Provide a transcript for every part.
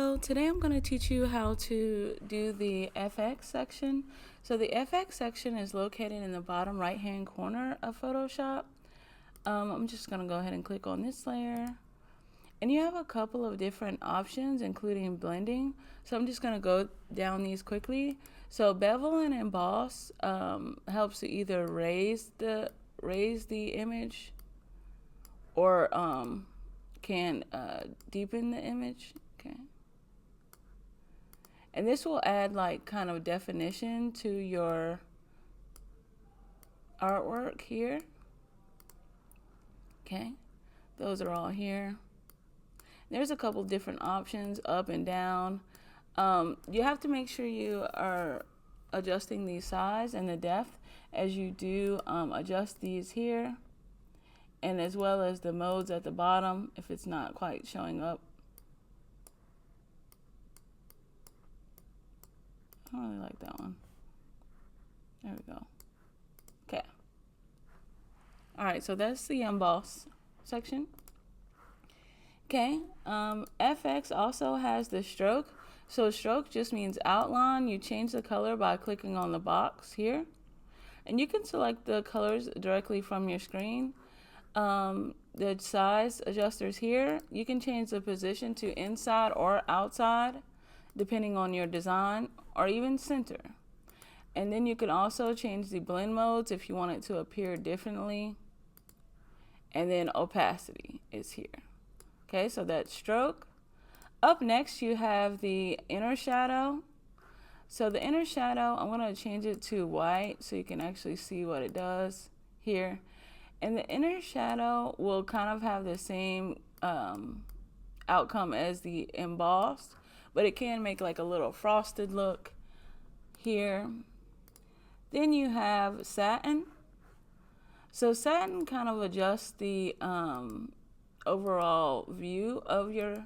So today I'm going to teach you how to do the FX section. So the FX section is located in the bottom right hand corner of Photoshop. I'm just going to go ahead and click on this layer. And you have a couple of different options, including blending. So I'm just going to go down these quickly. So bevel and emboss helps to either raise the image or can deepen the image. Okay. And this will add like kind of definition to your artwork here. Okay. Those are all here. There's a couple different options, up and down. You have to make sure you are adjusting the size and the depth as you do adjust these here, and as well as the modes at the bottom if it's not quite showing up. I don't really like that one. There we go. Okay. All right, so that's the emboss section. Okay, FX also has the stroke. So stroke just means outline. You change the color by clicking on the box here. And you can select the colors directly from your screen. The size adjusters here, you can change the position to inside or outside, depending on your design, or even center. And then you can also change the blend modes if you want it to appear differently. And then opacity is here. Okay, so that's stroke. Up next, you have the inner shadow. So the inner shadow, I'm going to change it to white so you can actually see what it does here. And the inner shadow will kind of have the same outcome as the embossed, but it can make like a little frosted look here. Then you have satin. So satin kind of adjusts the overall view of your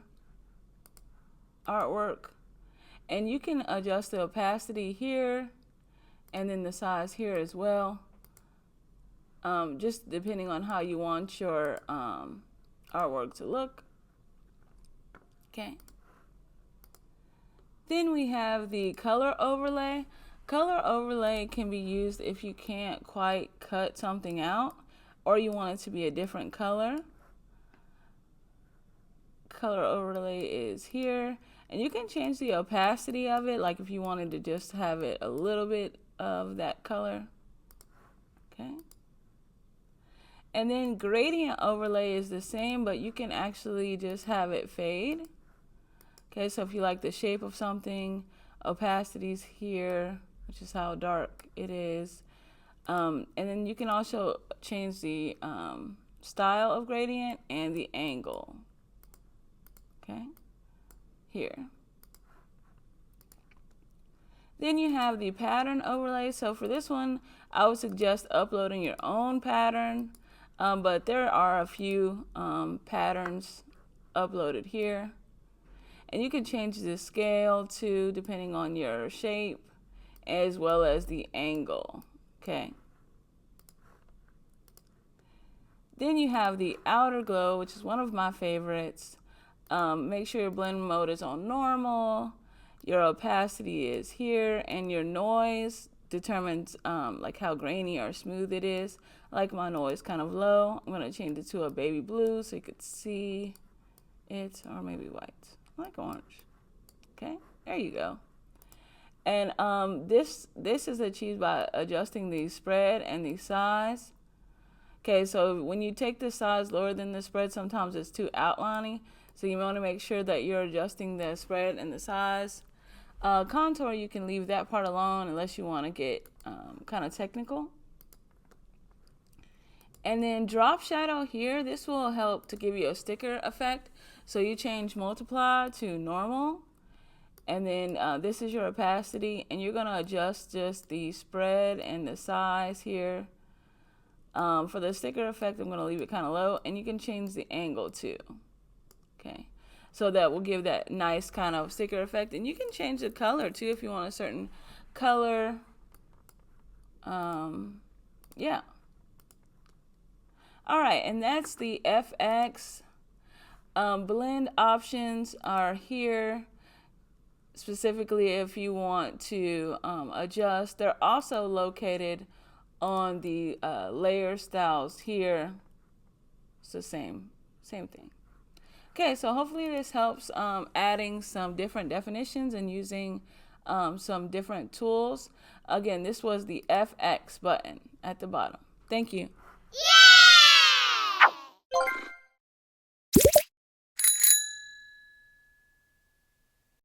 artwork, and you can adjust the opacity here and then the size here as well, just depending on how you want your artwork to look. Okay. Then we have the color overlay. Color overlay can be used if you can't quite cut something out or you want it to be a different color. Color overlay is here, and you can change the opacity of it, like if you wanted to just have it a little bit of that color. Okay. And then gradient overlay is the same, but you can actually just have it fade. Okay, so if you like the shape of something, opacity's here, which is how dark it is. And then you can also change the style of gradient and the angle. Okay, here. Then you have the pattern overlay. So for this one, I would suggest uploading your own pattern, but there are a few patterns uploaded here. And you can change the scale too, depending on your shape, as well as the angle. Okay. Then you have the outer glow, which is one of my favorites. Make sure your blend mode is on normal, your opacity is here, and your noise determines like how grainy or smooth it is. I like my noise kind of low. I'm going to change it to a baby blue so you could see it, or maybe white. I like orange. Okay, there you go. And this is achieved by adjusting the spread and the size. Okay, so when you take the size lower than the spread, sometimes it's too outlining. So you want to make sure that you're adjusting the spread and the size. Contour, you can leave that part alone unless you want to get kind of technical. And then drop shadow here, this will help to give you a sticker effect. So you change multiply to normal. And then this is your opacity, and you're going to adjust just the spread and the size here. For the sticker effect, I'm going to leave it kind of low, and you can change the angle too. Okay, so that will give that nice kind of sticker effect, and you can change the color too if you want a certain color. Yeah. All right, and that's the FX. Blend options are here. specifically if you want to adjust. They're also located on the layer styles here. It's the same thing. Okay, so hopefully this helps adding some different definitions and using some different tools. Again, this was the FX button at the bottom. Thank you. Yeah!